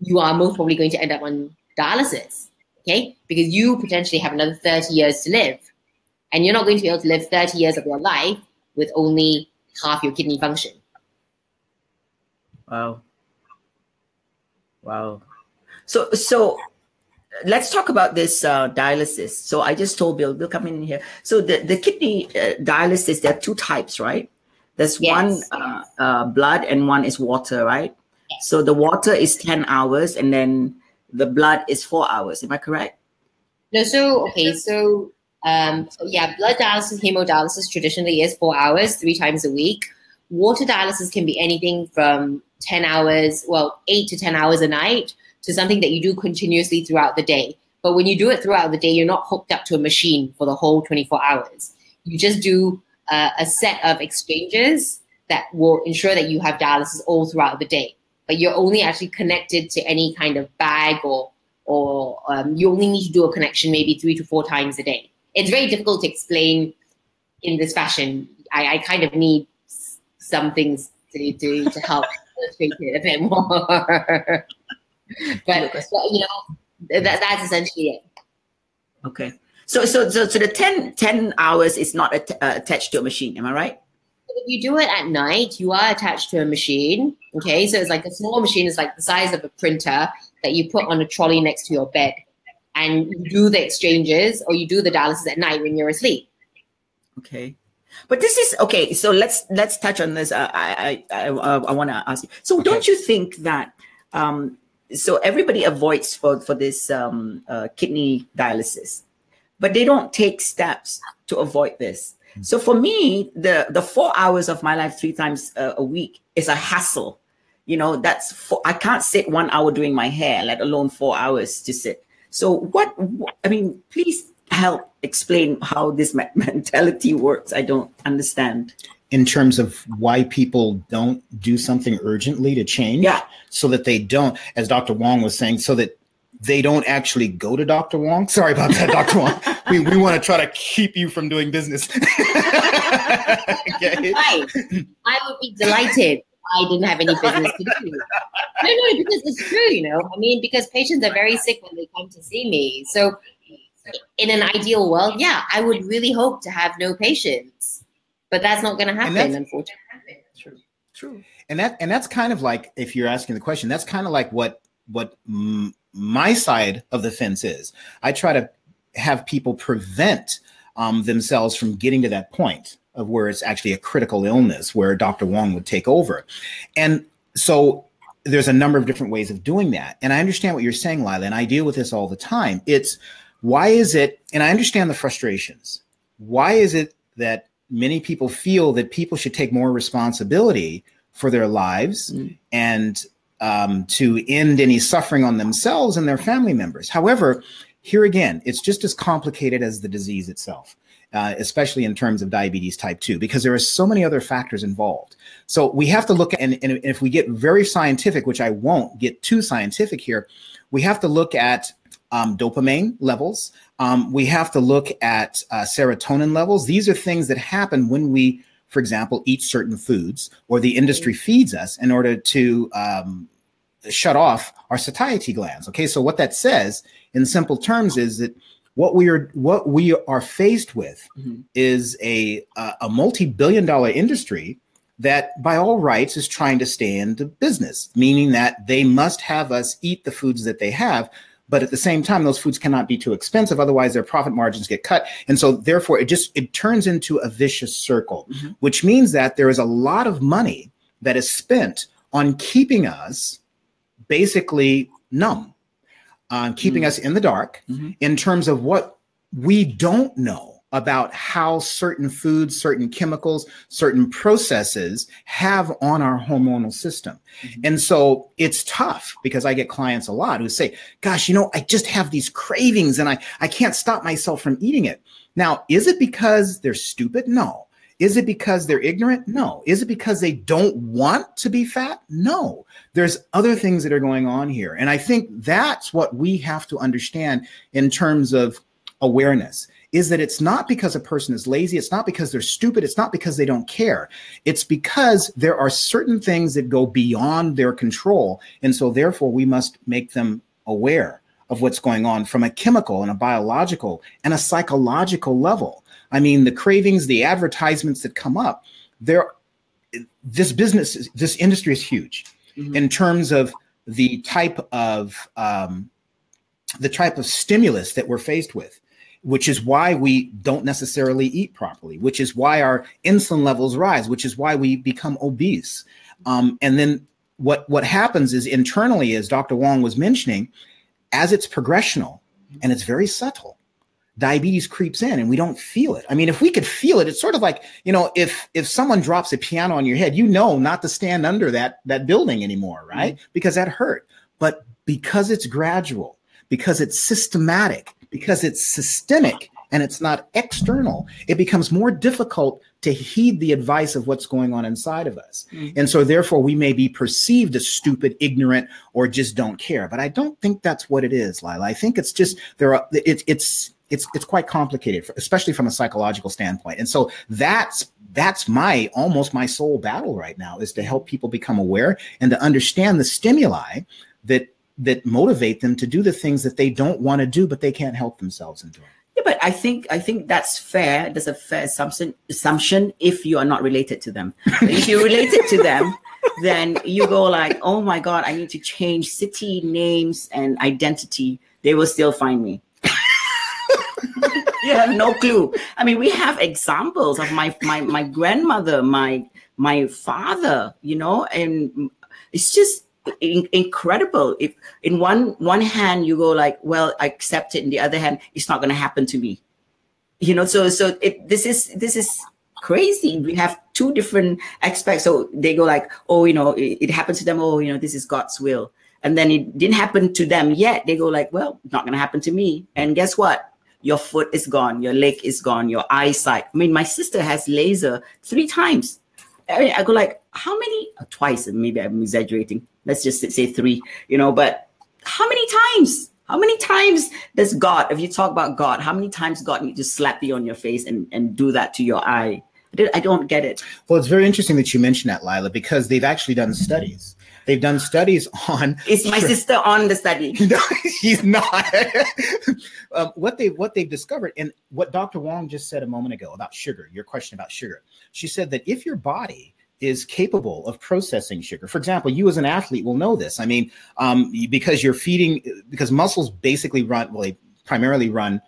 you are most probably going to end up on dialysis, okay? Because you potentially have another 30 years to live. And you're not going to be able to live 30 years of your life with only half your kidney function. Wow. Wow. So let's talk about this dialysis. So I just told Bill come in here. So the kidney dialysis, there are two types, right? There's one blood and one is water, right? Yes. So the water is 10 hours and then the blood is 4 hours. Am I correct? No, so blood dialysis, hemodialysis traditionally is 4 hours, 3 times a week. Water dialysis can be anything from 10 hours, 8 to 10 hours a night, to something that you do continuously throughout the day. But when you do it throughout the day, you're not hooked up to a machine for the whole 24 hours. You just do a set of exchanges that will ensure that you have dialysis all throughout the day. But you're only actually connected to any kind of bag or you only need to do a connection maybe 3 to 4 times a day. It's very difficult to explain in this fashion. I kind of need some things to help illustrate it a bit more. But that's essentially it. Okay. So the 10 hours is not attached to a machine. Am I right? If you do it at night, you are attached to a machine. Okay. So it's like a small machine. It's like the size of a printer that you put on a trolley next to your bed. And you do the exchanges or you do the dialysis at night when you're asleep. Okay. But this is okay. So let's touch on this. I want to ask you. So don't you think that so everybody avoids for this kidney dialysis, but they don't take steps to avoid this. So for me, the 4 hours of my life 3 times a week is a hassle. I can't sit 1 hour doing my hair, let alone 4 hours to sit. So please help explain how this mentality works. I don't understand. In terms of why people don't do something urgently to change, so that they don't, as Dr. Wong was saying, so that they don't actually go to Dr. Wong. Sorry about that, Dr. Wong. We want to try to keep you from doing business. Okay. Right. I would be delighted. I didn't have any business to do. No, because it's true, because patients are very sick when they come to see me. So in an ideal world, I would really hope to have no patients, but that's not going to happen, unfortunately. True. And that's kind of like, if you're asking the question, that's kind of like what my side of the fence is. I try to have people prevent themselves from getting to that point of where it's actually a critical illness, where Dr. Wong would take over. And so there's a number of different ways of doing that. And I understand what you're saying, Laila, and I deal with this all the time. It's why is it, and I understand the frustrations. Why is it that many people feel that people should take more responsibility for their lives and to end any suffering on themselves and their family members? However, here again, it's just as complicated as the disease itself, especially in terms of diabetes type 2, because there are so many other factors involved. So we have to look at, and if we get very scientific, which I won't get too scientific here, we have to look at dopamine levels. We have to look at serotonin levels. These are things that happen when we, for example, eat certain foods, or the industry feeds us in order to shut off our satiety glands. Okay, so what that says in simple terms is that what we are faced with is a multi-billion-dollar industry that by all rights is trying to stay in the business, meaning that they must have us eat the foods that they have. But at the same time, those foods cannot be too expensive. Otherwise, their profit margins get cut. And so therefore, it turns into a vicious circle, which means that there is a lot of money that is spent on keeping us basically numb, keeping us in the dark in terms of what we don't know about how certain foods, certain chemicals, certain processes have on our hormonal system. And so it's tough, because I get clients a lot who say, gosh, I just have these cravings and I can't stop myself from eating it. Now, is it because they're stupid? No. Is it because they're ignorant? No. Is it because they don't want to be fat? No. There's other things that are going on here. And I think that's what we have to understand in terms of awareness, is that it's not because a person is lazy. It's not because they're stupid. It's not because they don't care. It's because there are certain things that go beyond their control. And so therefore we must make them aware of what's going on from a chemical and a biological and a psychological level. I mean, the cravings, the advertisements that come up, this industry is huge in terms of the type of stimulus that we're faced with, which is why we don't necessarily eat properly, which is why our insulin levels rise, which is why we become obese. And then what happens is internally, as Dr. Wong was mentioning, as it's progressional and it's very subtle, diabetes creeps in and we don't feel it. I mean, if we could feel it, it's sort of like, if someone drops a piano on your head, not to stand under that building anymore, right? Because that hurt. But because it's gradual, because it's systematic, because it's systemic and it's not external, it becomes more difficult to heed the advice of what's going on inside of us. And so therefore we may be perceived as stupid, ignorant, or just don't care. But I don't think that's what it is, Laila. I think it's just, it's quite complicated, especially from a psychological standpoint. And so that's almost my sole battle right now, is to help people become aware and to understand the stimuli that motivate them to do the things that they don't want to do, but they can't help themselves in doing. Yeah, but I think that's fair. There's a fair assumption if you are not related to them. If you're related to them, then you go like, oh my God, I need to change city names and identity. They will still find me. You have no clue. I mean, we have examples of my grandmother, my father, and it's just incredible. If in one hand you go like, well, I accept it, in the other hand, it's not going to happen to me. So this is crazy. We have two different aspects. So they go like, oh, it happened to them. Oh, this is God's will. And then it didn't happen to them yet. They go like, well, it's not going to happen to me. And guess what? Your foot is gone. Your leg is gone. Your eyesight. I mean, my sister has laser 3 times. I go like, how many? Twice. Maybe I'm exaggerating. Let's just say 3, but how many times? How many times does God, if you talk about God, how many times God need to slap you on your face and do that to your eye? I don't get it. Well, it's very interesting that you mentioned that, Laila, because they've actually done studies. They've done studies on. Is my sister on the study? No, she's not. What they've discovered, and what Dr. Wong just said a moment ago about sugar, your question about sugar, she said that if your body is capable of processing sugar. For example, you as an athlete will know this. I mean, because you're feeding, because muscles basically run, well, they primarily run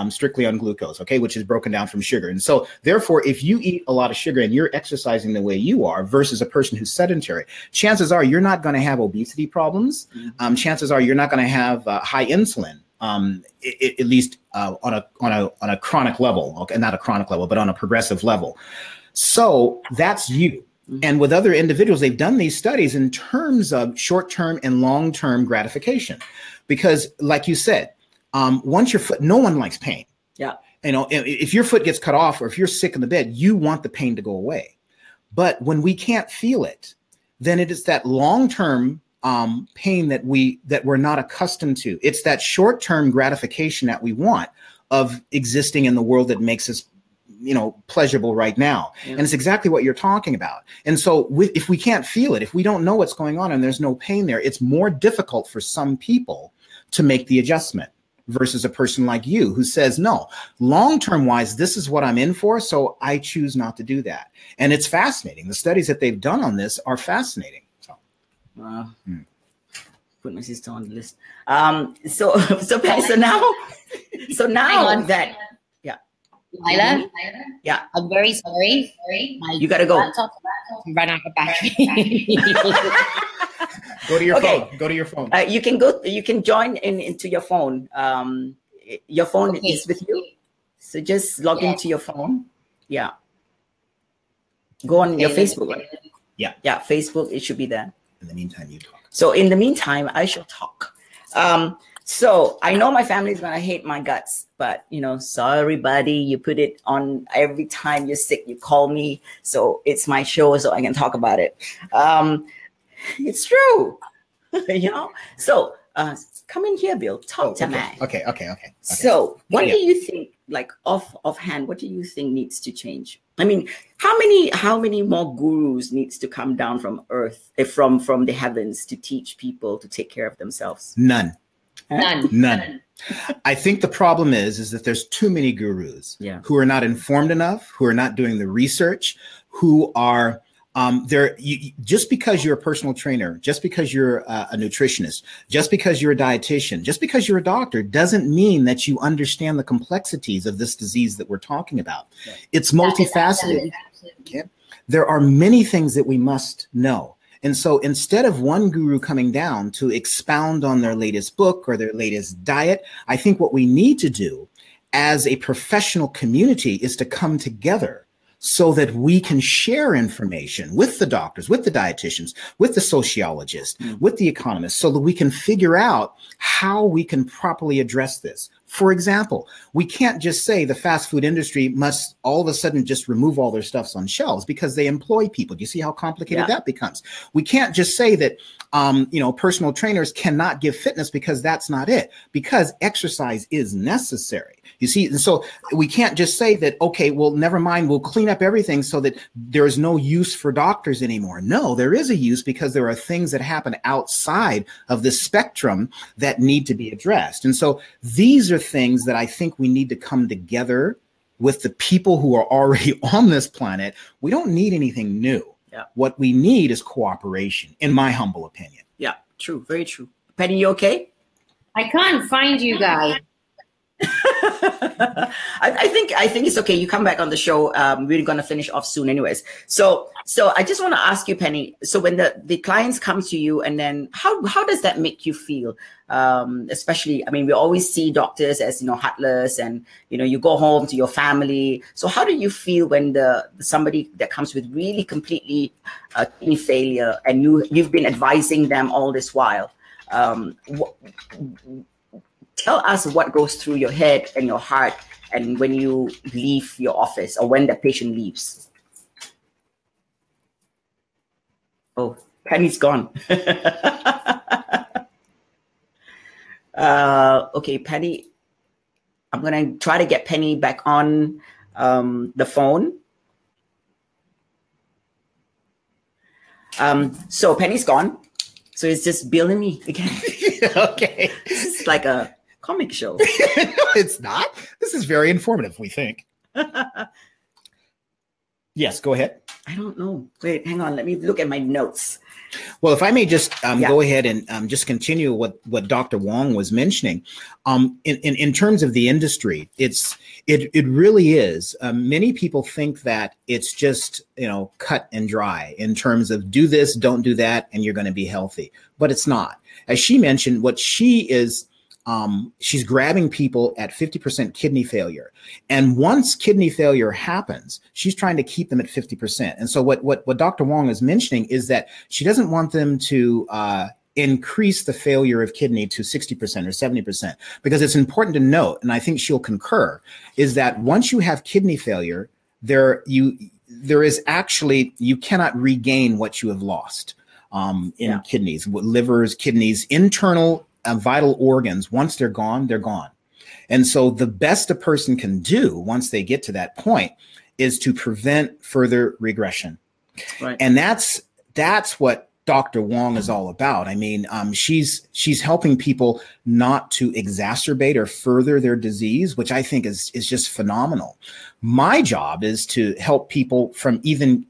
strictly on glucose, okay, which is broken down from sugar. And so therefore, if you eat a lot of sugar and you're exercising the way you are versus a person who's sedentary, chances are you're not going to have obesity problems. Chances are you're not going to have high insulin, at least on a chronic level, okay, not a chronic level, but on a progressive level. So that's you. And with other individuals, they've done these studies in terms of short-term and long-term gratification, because like you said, once your foot, no one likes pain. Yeah. You know, if your foot gets cut off or if you're sick in the bed, you want the pain to go away. But when we can't feel it, then it is that long-term pain that we're not accustomed to. It's that short-term gratification that we want of existing in the world that makes us, you know, pleasurable right now. Yeah. And it's exactly what you're talking about. And so if we can't feel it, if we don't know what's going on and there's no pain there, it's more difficult for some people to make the adjustment versus a person like you who says, no, long-term wise, this is what I'm in for. So I choose not to do that. And it's fascinating. The studies that they've done on this are fascinating. So, put my sister on the list. So now that, Laila, yeah, I'm very sorry. You gotta go. Laptop ran out of battery. Go to your phone. Go to your phone. You can go. You can join into your phone. Your phone is with you, so just log into your phone. Yeah. Go on your Facebook. Right? Yeah. Yeah. Facebook. It should be there. In the meantime, you talk. So in the meantime, I shall talk. So I know my family is gonna hate my guts, but you know, sorry, buddy. You put it on every time you're sick. You call me, so it's my show, so I can talk about it. It's true, you know. So come in here, Bill. Talk to me. Okay. So what do you think, like offhand, what do you think needs to change? I mean, how many more gurus needs to come down from earth, from the heavens, to teach people to take care of themselves? None. Huh? None. I think the problem is that there's too many gurus who are not informed enough, who are not doing the research, who are just because you're a personal trainer, just because you're a nutritionist, just because you're a dietitian, just because you're a doctor, doesn't mean that you understand the complexities of this disease that we're talking about. Yeah. It's multifaceted. Okay? There are many things that we must know. And so instead of one guru coming down to expound on their latest book or their latest diet, I think what we need to do as a professional community is to come together so that we can share information with the doctors, with the dietitians, with the sociologists, with the economists, so that we can figure out how we can properly address this. For example, we can't just say the fast food industry must all of a sudden just remove all their stuffs on shelves because they employ people. Do you see how complicated that becomes? We can't just say that, personal trainers cannot give fitness because that's not it, because exercise is necessary. You see, and so we can't just say that, okay, well, never mind, we'll clean up everything so that there is no use for doctors anymore. No, there is a use because there are things that happen outside of the spectrum that need to be addressed. And so these are things that I think we need to come together with the people who are already on this planet. We don't need anything new. Yeah. What we need is cooperation, in my humble opinion. Yeah, true. Very true. Penny, you okay? I can't find you guys. I think it's okay. You come back on the show. We're going to finish off soon anyways. So I just want to ask you, Penny, so when the clients come to you, and then how does that make you feel? Especially, I mean, we always see doctors as, heartless, and, you go home to your family. So how do you feel when somebody that comes with really completely kidney failure, and you've been advising them all this while? Tell us what goes through your head and your heart, and when you leave your office, or when the patient leaves. Oh, Penny's gone. Okay, Penny, I'm going to try to get Penny back on the phone. So Penny's gone. So it's just Bill and me again. Okay. This is like a comic show. No, it's not. This is very informative, we think. Yes, go ahead. I don't know. Wait, hang on. Let me look at my notes. Well, if I may just go ahead and just continue what Dr. Wong was mentioning, in terms of the industry, it really is. Many people think that it's just, you know, cut and dry in terms of do this, don't do that, and you're going to be healthy. But it's not. As she mentioned, what she is, she's grabbing people at 50% kidney failure. And once kidney failure happens, she's trying to keep them at 50%. And so what Dr. Wong is mentioning is that she doesn't want them to increase the failure of kidney to 60% or 70%, because it's important to note, and I think she'll concur, is that once you have kidney failure, there is actually, you cannot regain what you have lost in kidneys, livers, kidneys, internal vital organs. Once they're gone, they're gone. And so the best a person can do once they get to that point is to prevent further regression. Right. And that's what Dr. Wong is all about. I mean, she's helping people not to exacerbate or further their disease, which I think is just phenomenal. My job is to help people from even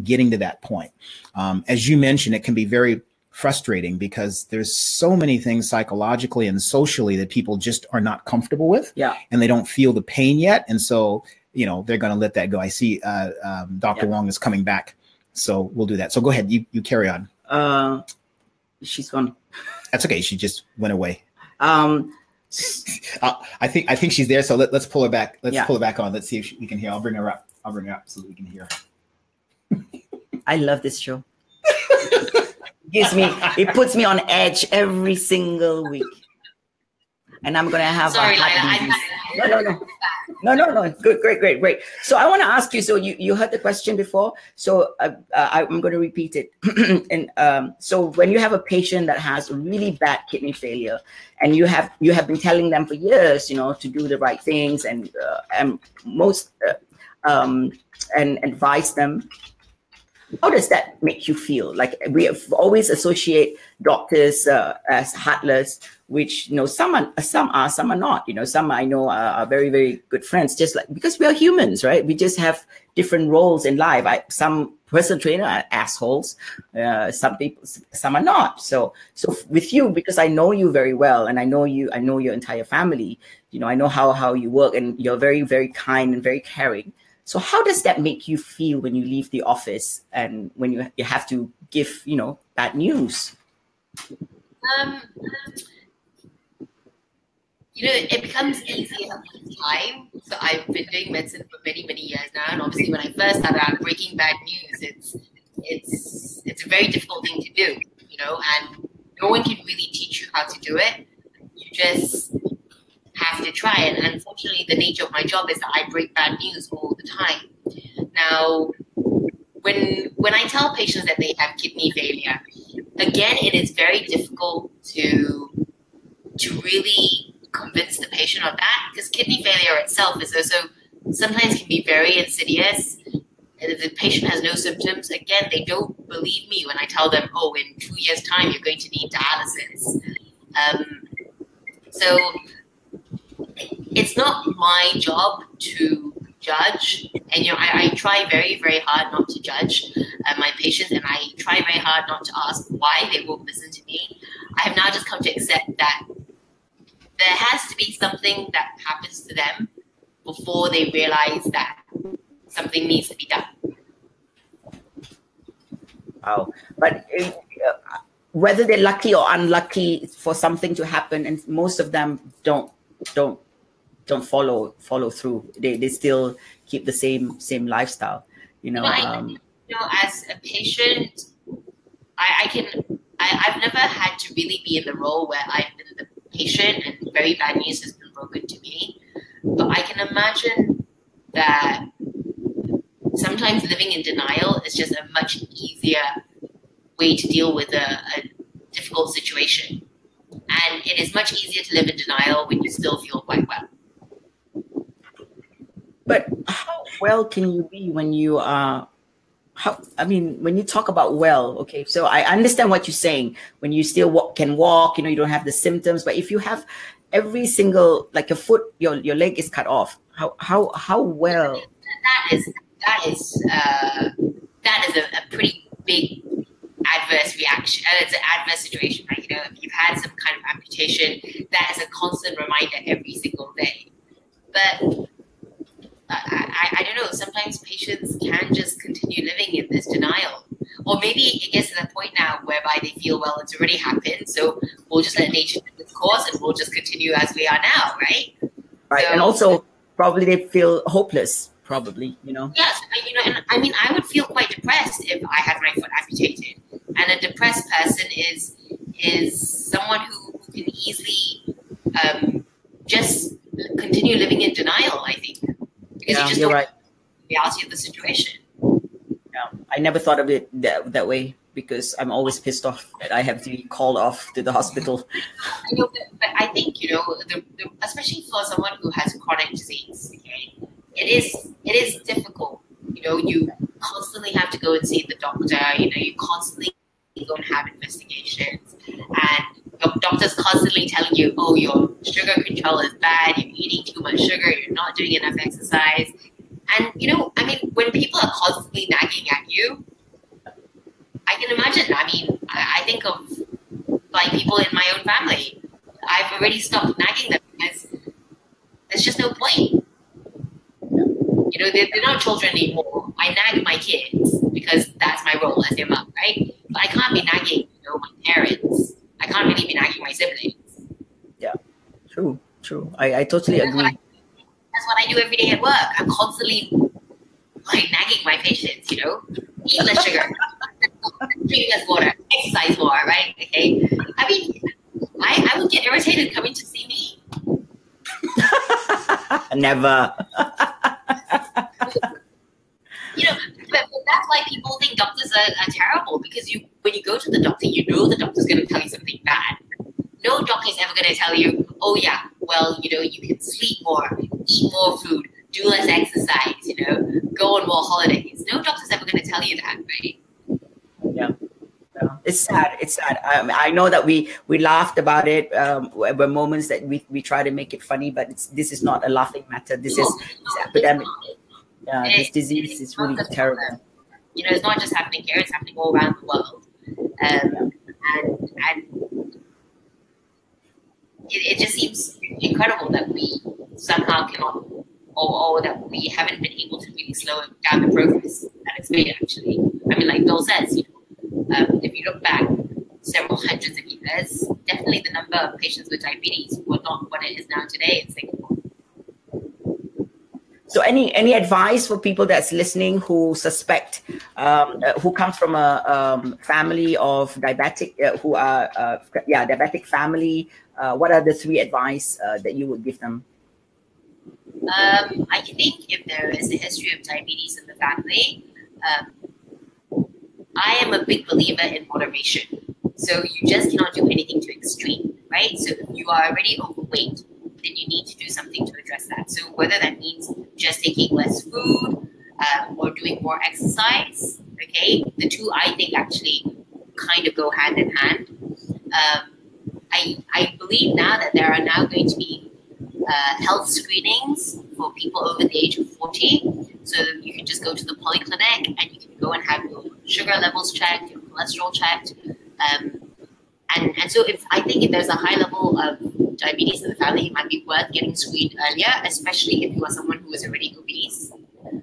getting to that point. As you mentioned, it can be very frustrating because there's so many things psychologically and socially that people just are not comfortable with, and they don't feel the pain yet. And so, you know, they're going to let that go. I see Dr. Wong is coming back, so we'll do that. So go ahead, you carry on. She's gone. That's okay. She just went away. I think she's there. So let's pull her back. Let's pull her back on. Let's see if we can hear. I'll bring her up. I'll bring her up so that we can hear her. I love this show. It puts me on edge every single week, and I'm gonna have Sorry, No. Good, great. So I want to ask you. So you heard the question before. So I'm going to repeat it. And so when you have a patient that has really bad kidney failure, and you have been telling them for years, you know, to do the right things and advise them. How does that make you feel? Like, we have always associate doctors as heartless, which, you know, some are, some are not. You know, some I know are very, very good friends. Just like, because we are humans, right? We just have different roles in life. Some personal trainer are assholes. Some people, some are not. So with you, because I know you very well, and I know your entire family. You know, I know how you work, and you're very, very kind and very caring. So how does that make you feel when you leave the office and when you have to give, you know, bad news? You know, it becomes easier with time. So I've been doing medicine for many, many years now, and obviously when I first started out breaking bad news, it's a very difficult thing to do, you know, and no one can really teach you how to do it. You just have to try it. And unfortunately, the nature of my job is that I break bad news all the time. Now, when I tell patients that they have kidney failure, again, it is very difficult to really convince the patient of that, because kidney failure itself is also sometimes can be very insidious. And if the patient has no symptoms, again, they don't believe me when I tell them, oh, in 2 years' time, you're going to need dialysis. So it's not my job to judge, and you know, I try very, very hard not to judge my patients, and I try very hard not to ask why they won't listen to me. I have now just come to accept that there has to be something that happens to them before they realize that something needs to be done. Wow, but whether they're lucky or unlucky for something to happen, and most of them don't follow through. They still keep the same lifestyle, you know. You know, as a patient, I've never had to really be in the role where I've been the patient and very bad news has been broken to me. But I can imagine that sometimes living in denial is just a much easier way to deal with a difficult situation. And it is much easier to live in denial when you still feel quite well. But how well can you be when you are, when you talk about well, okay, so I understand what you're saying, when you still can walk, you know, you don't have the symptoms, but if you have every single, like a foot, your leg is cut off, how well? That is that is a pretty big adverse reaction. It's an adverse situation, right? You know, if you've had some kind of amputation, that is a constant reminder every single day. But I don't know, sometimes patients can just continue living in this denial. Or maybe it gets to the point now whereby they feel, well, it's already happened, so we'll just let nature take its course and we'll just continue as we are now, right? Right, so, and also probably they feel hopeless, probably, you know? Yes, you know, and I mean, I would feel quite depressed if I had my foot amputated. And a depressed person is someone who can easily just continue living in denial, I think. Because you just don't know the reality of the situation. Yeah, I never thought of it that way, because I'm always pissed off that I have to be called off to the hospital. I know, but I think, you know, especially for someone who has chronic disease, okay, it is difficult. You know, you constantly have to go and see the doctor. You know, you constantly go and have investigations, and your doctor's constantly telling you, oh, your sugar control is bad, you're eating too much sugar, you're not doing enough exercise. And, you know, I mean, when people are constantly nagging at you, I can imagine. I mean, I think of, like, people in my own family. I've already stopped nagging them because there's just no point. You know, they're not children anymore. I nag my kids because that's my role as their mom, right? But I can't be nagging, you know, my parents. I can't really be nagging my siblings. Yeah, true. I totally agree. That's what I do every day at work. I'm constantly, like, nagging my patients, you know? Eat less sugar, drink less water, exercise more, right? Okay? I mean, I would get irritated coming to see me. Never. You know, but that's why people think doctors are terrible, because when you go to the doctor, you know the doctor's going to tell you something bad. No doctor's ever going to tell you, oh yeah, well, you know, you can sleep more, eat more food, do less exercise, you know, go on more holidays. No doctor's ever going to tell you that, right? Yeah. It's sad. It's sad. I know that we laughed about it. There were moments that we try to make it funny, but this is not a laughing matter. This is epidemic. This disease is really terrible. You know, it's not just happening here; it's happening all around the world. And it just seems incredible that we somehow cannot, or that we haven't been able to really slow down the progress that it's made. Actually, I mean, like Bill says, you know, if you look back several hundreds of years, definitely the number of patients with diabetes was not what it is now today in Singapore. So any advice for people that's listening who suspect, who comes from a family of diabetic, who are, diabetic family, what are the 3 advice that you would give them? I think if there is a history of diabetes in the family, I am a big believer in moderation. So you just cannot do anything to extreme, right? So if you are already overweight, then you need to do something to address that. So whether that means just taking less food or doing more exercise, okay? The two, I think, actually kind of go hand in hand. I believe now that there are now going to be health screenings for people over the age of 40. So you can just go to the polyclinic and you can go and have your sugar levels checked, your cholesterol checked. And so I think if there's a high level of diabetes in the family, it might be worth getting screened earlier, especially if you are someone who is already obese.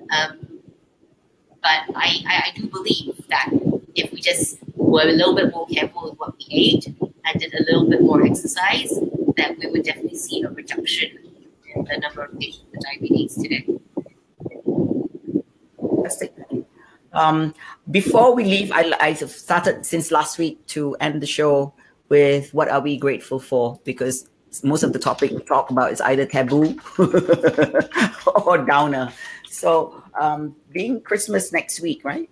But I do believe that if we just were a little bit more careful with what we ate and did a little bit more exercise, that we would definitely see a reduction in the number of patients with diabetes today. Fantastic. Before we leave, I started since last week to end the show with what are we grateful for, because most of the topic we talk about is either taboo or downer. So being Christmas next week, right?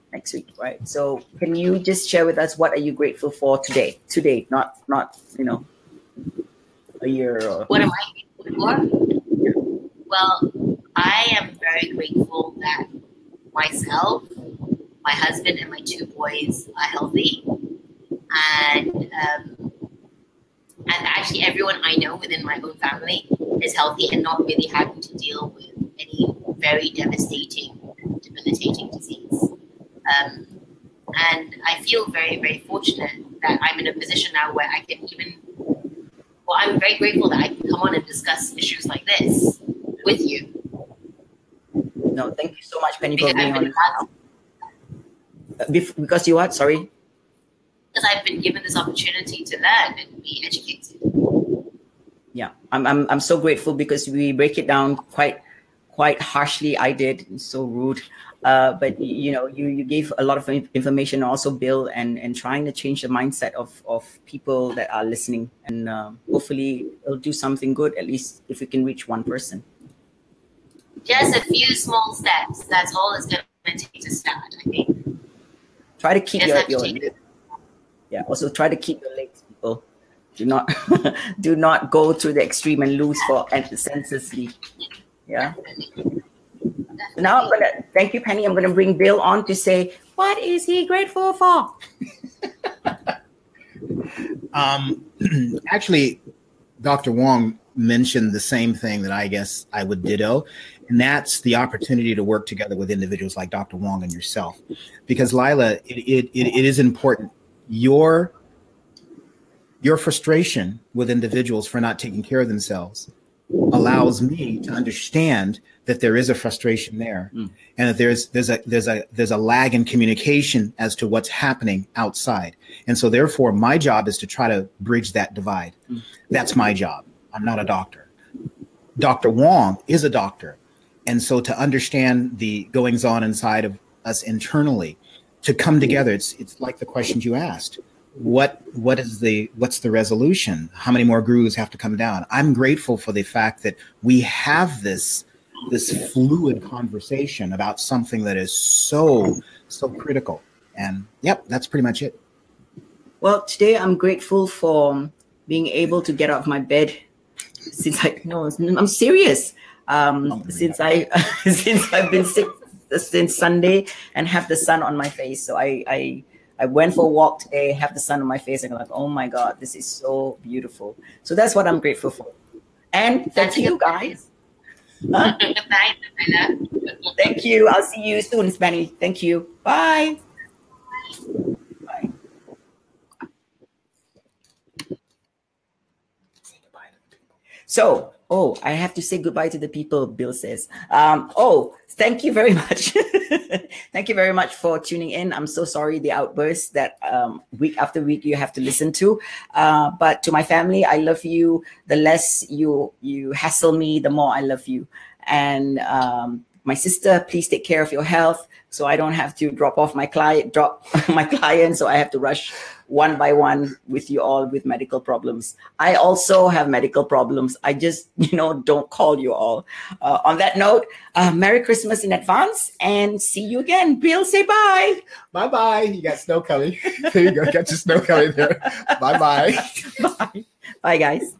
So can you just share with us what are you grateful for today? Today, not you know, a year or... What am I grateful for? Well, I am very grateful that myself, my husband, and my 2 boys are healthy, and actually everyone I know within my own family is healthy and not really having to deal with any very devastating, debilitating disease. And I feel very, very fortunate that I'm in a position now where I can I'm very grateful that I can come on and discuss issues like this with you. No, thank you so much, Penny, for being on. Because you what? Sorry? Because I've been given this opportunity to learn and be educated. Yeah, I'm so grateful because we break it down quite harshly. I did, so rude. But you gave a lot of information, also Bill, and trying to change the mindset of people that are listening, and hopefully it'll do something good, at least if we can reach one person. Just a few small steps. That's all it's going to take to start, I think. Try to keep also try to keep your legs, people. Do not do not go to the extreme and lose senselessly. Yeah. Now I'm gonna thank you, Penny. I'm gonna bring Bill on to say, what is he grateful for? Actually, Dr. Wong mentioned the same thing that I guess I would ditto, and that's the opportunity to work together with individuals like Dr. Wong and yourself. Because Laila, it is important. Your frustration with individuals for not taking care of themselves allows me to understand that there is a frustration there, and that there's a lag in communication as to what's happening outside. And so therefore my job is to try to bridge that divide. That's my job. I'm not a doctor. Dr. Wong is a doctor. And so to understand the goings on inside of us internally, to come together, it's like the questions you asked. What's the resolution? How many more gurus have to come down? I'm grateful for the fact that we have this fluid conversation about something that is so critical. And yep, that's pretty much it. Well, today I'm grateful for being able to get out of my bed I'm serious. Since I've been sick since Sunday and have the sun on my face. So I went for a walk today, have the sun on my face, and I'm like, oh my God, this is so beautiful. So that's what I'm grateful for. And thank you, guys. Huh? Thank you. I'll see you soon, Spanny. Thank you. Bye. Bye. So, I have to say goodbye to the people, Bill says. Thank you very much. Thank you very much for tuning in. I'm so sorry the outbursts that week after week you have to listen to. But to my family, I love you. The less you hassle me, the more I love you. And my sister, please take care of your health so I don't have to drop my client, so I have to rush one by one with you all with medical problems. I also have medical problems. I just, don't call you all. On that note, Merry Christmas in advance and see you again. Bill, say bye. Bye-bye. You got snow coming. There you go. Got your snow coming there. Bye-bye. Bye. Bye, guys.